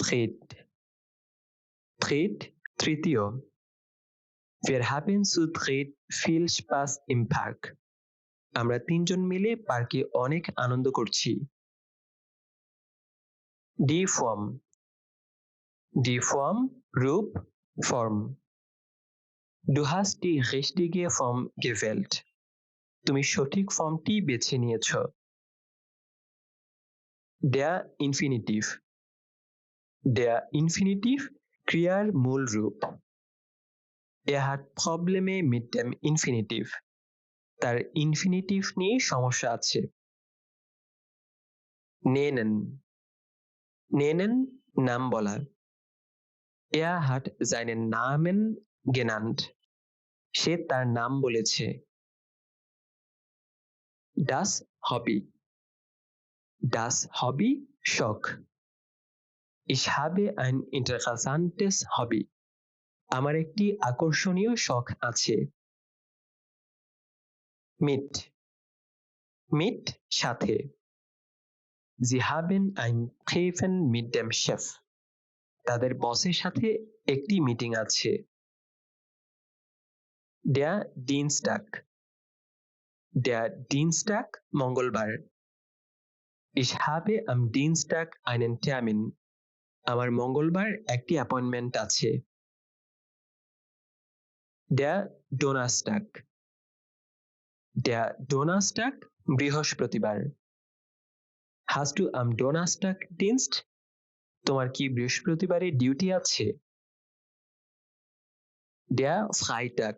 dritt, dritt, তৃতীয়। Wir haben zu dritt viel Spaß im Park. আমরা তিনজন মিলে পার্কে অনেক আনন্দ করছি। Die Form, die Form, রূপ, Form. Du hast die richtige Form gewählt. তুমি সঠিক ফর্মটি বেছে নিয়েছ। Der Infinitiv, der Infinitiv ক্রিয়ার মূল রূপ। Er hat Probleme mit dem Infinitiv. তার ইনফিনিটিভ নিয়ে সমস্যা আছে। Nennen, nennen নাম বলা। Er hat seinen Namen genannt. সে তার নাম বলেছে। Das Hobby, das Hobby শখ। Ich habe ein interessantes Hobby. আমার একটি আকর্ষণীয় শখ আছে। Mit, mit সাথে। Sie haben ein Treffen mit dem Chef. তাদের বসের সাথে একটি মিটিং আছে। Der Dienstag, der Dienstag মঙ্গলবার। Ich habe am Dienstag einen Termin. আমার মঙ্গলবার একটি অ্যাপয়েন্টমেন্ট আছে। Der Donnerstag, der Donnerstag বৃহস্পতিবার। Hast du am Donnerstag Dienst? তোমার কি বৃহস্পতিবারে ডিউটি আছে? Der Freitag,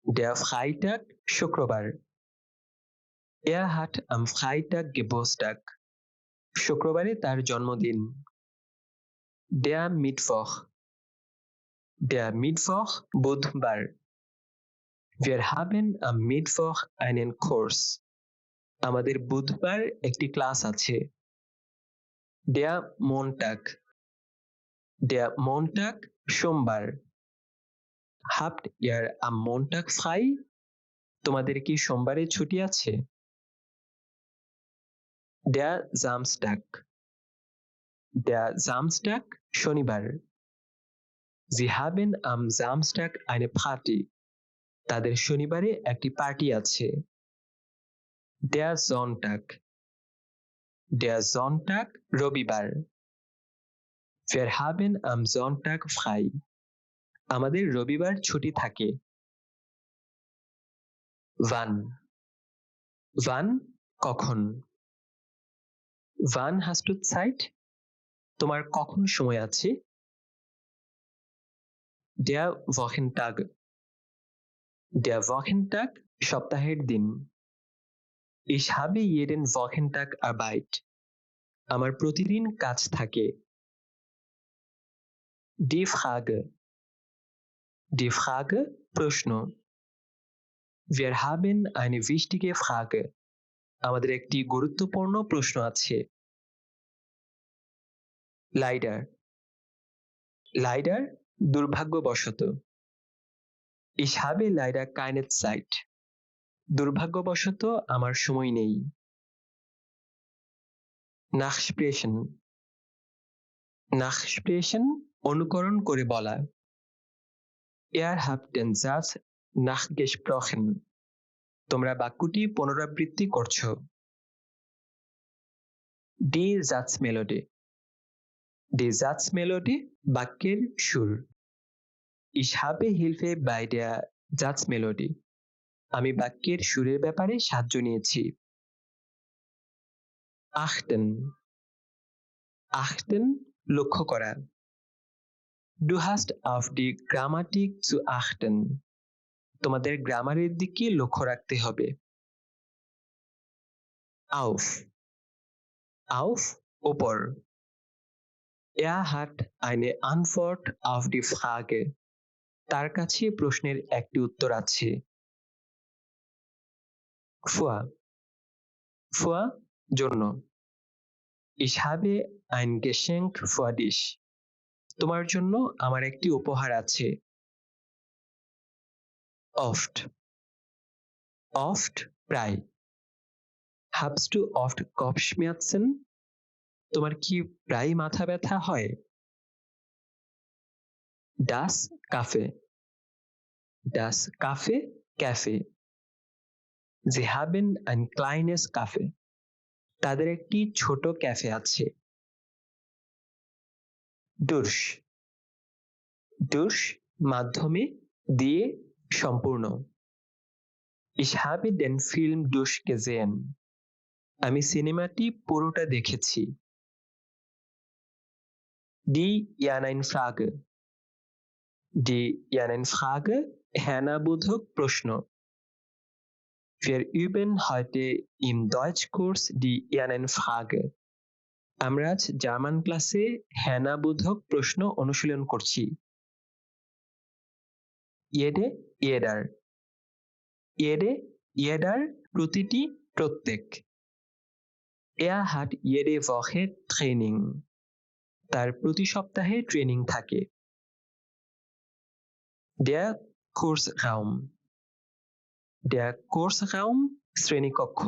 der Freitag শুক্রবার। Er hat am Freitag Geburtstag. শুক্রবারে তার জন্মদিন। Der Mittwoch, der Mittwoch বুধবার। Wir haben am Mittwoch einen Kurs. আমাদের বুধবার একটি ক্লাস আছে। Der Montag, der Montag সোমবার। Habt ihr am Montag frei? তোমাদের কি সোমবারে ছুটি আছে? Der Samstag, der Samstag শনিবার। Sie haben am Samstag eine Party. তাদের শনিবারে একটি পার্টি আছে। Der Sonntag, der Sonntag রবিবার। Wir haben am Sonntag frei. আমাদের রবিবার ছুটি থাকে। Wann, wann কখন। Wann hast du Zeit? তোমার কখন সময় আছে? Der Wochentag, der Wochentag সপ্তাহের দিন। Ich habe jeden Wochentag Arbeit. আমার প্রতিদিন কাজ থাকে। Die Frage, die Frage প্রশ্ন। Wir haben eine wichtige Frage. আমাদের একটি গুরুত্বপূর্ণ প্রশ্ন আছে। Leider, leider দুর্ভাগ্যবশত। Ich habe leider keine Zeit. দুর্ভাগ্যবশত আমার সময় নেই। Nachsprechen, nachsprechen অনুকরণ করে বলা। Er hat den Satz nachgesprochen. তোমরা বাক্যটি পুনরাবৃত্তি করছো। Die Satzmelodie, die Satzmelodie বাক্যের সুর। Ich habe Hilfe bei der Satzmelodie. আমি বাক্যের সুরের ব্যাপারে সাহায্য নিয়েছি। Achten, achten লক্ষ্য করা। Du hast auf die Grammatik zu achten. তোমাদের গ্রামারের দিকে লক্ষ্য রাখতে হবে। Auf, auf উপর। Er hat eine Antwort auf die Frage. তার কাছে প্রশ্নের একটি উত্তর আছে। Vor, vor জন্য। Ich habe ein Geschenk für dich. তোমার জন্য আমার একটি উপহার আছে। Oft, oft প্রায়। Habst du oft Kopfschmerzen? তোমার কি প্রায় মাথা ব্যথা হয়? ডাস কাফে, ডাস কাফে ক্যাফে, Sie haben ein kleines Café. তাদের একটি ছোট ক্যাফে আছে। durch, durch মাধ্যমে দিয়ে সম্পূর্ণ। Ich habe den Film durchgesehen. আমি সিনেমাটি পুরোটা দেখেছি। Die Ja-Nein-Frage, die Ja-Nein-Frage হ্যাঁ-না-বোধক প্রশ্ন। Wir üben heute im Deutschkurs die Ja-Nein-Frage. আমরা আজ জার্মান ক্লাসে হ্যাঁ-না-বোধক প্রশ্ন অনুশীলন করছি। jede, jeder, jede, jeder প্রতিটি, প্রত্যেক। Er hat jede Woche Training. তার প্রতি সপ্তাহে ট্রেনিং থাকে। Der Kursraum, der Kursraum শ্রেণীকক্ষ।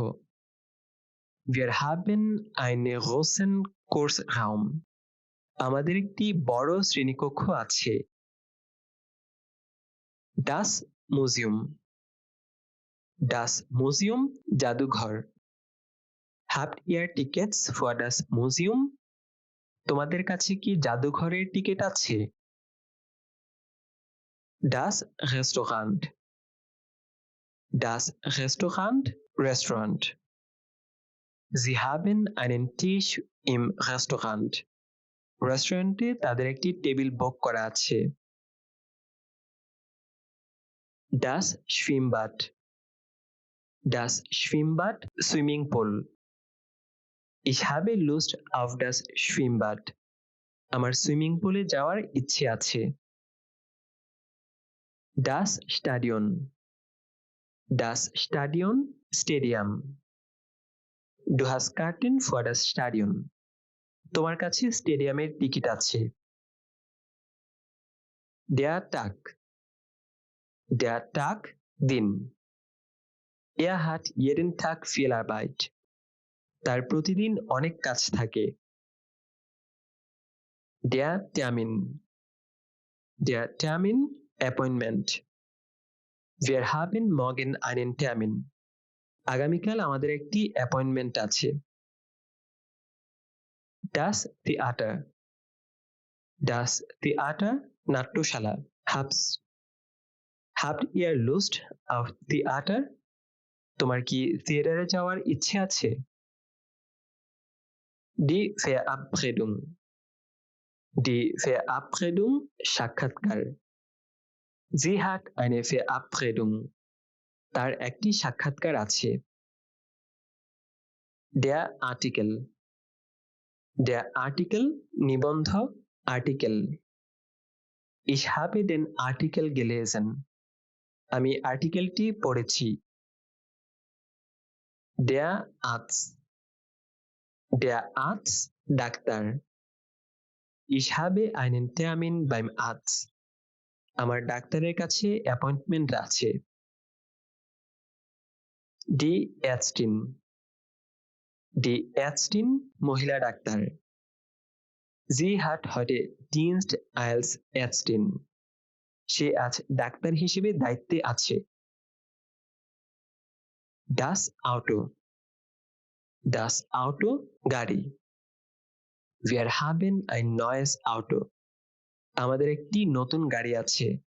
Wir haben einen großen Kursraum. আমাদের একটি বড় শ্রেণীকক্ষ আছে। Das Museum, das Museum জাদুঘর। Habt ihr Tickets für das Museum? তোমাদের কাছে কি জাদুঘরের টিকিট আছে? Das Restaurant, das Restaurant Restaurant. Sie haben einen Tisch im Restaurant. রেস্টুরেন্টে তাদের একটি টেবিল বুক করা আছে। Das Schwimmbad, das Schwimmbad swimming pool. Ich habe Lust auf das Schwimmbad. আমার সুইমিং পুলে যাওয়ার ইচ্ছে আছে। Das Stadion, das Stadion stadium. Du hast Karten für das Stadion. তোমার কাছে স্টেডিয়ামের টিকিট আছে। Der Tag, der Tag দিন। Er hat jeden Tag viel Arbeit. তার প্রতিদিন অনেক কাজ থাকে। Der Termin, der Termin Appointment. Wir haben morgen einen Termin. আগামীকাল আমাদের একটি অ্যাপয়েন্টমেন্ট আছে। Das Theater, das Theater নাট্যশালা। Habt ihr Lust auf Theater? তোমার কি থিয়েটারে যাওয়ার ইচ্ছে আছে? Die Verabredung, die Verabredung সাক্ষাৎকার। Sie hat eine Verabredung. তার একটি সাক্ষাৎকার আছে। Der Artikel, der Artikel নিবন্ধ, article. Ich habe den Artikel gelesen. আমি আর্টিকেলটি পড়েছি। Der Arzt, der Arzt doctor. Ich habe einen Termin beim Arzt. আমার ডাক্তারের কাছে অ্যাপয়েন্টমেন্ট আছে। Die Ärztin, die Ärztin মহিলা doctor. Sie hat heute Dienst als Ärztin. সে আজ doctor হিসেবে দায়িত্বে আছে। Das Auto, das Auto গাড়ি। Wir haben ein neues Auto. আমাদের একটি নতুন গাড়ি আছে।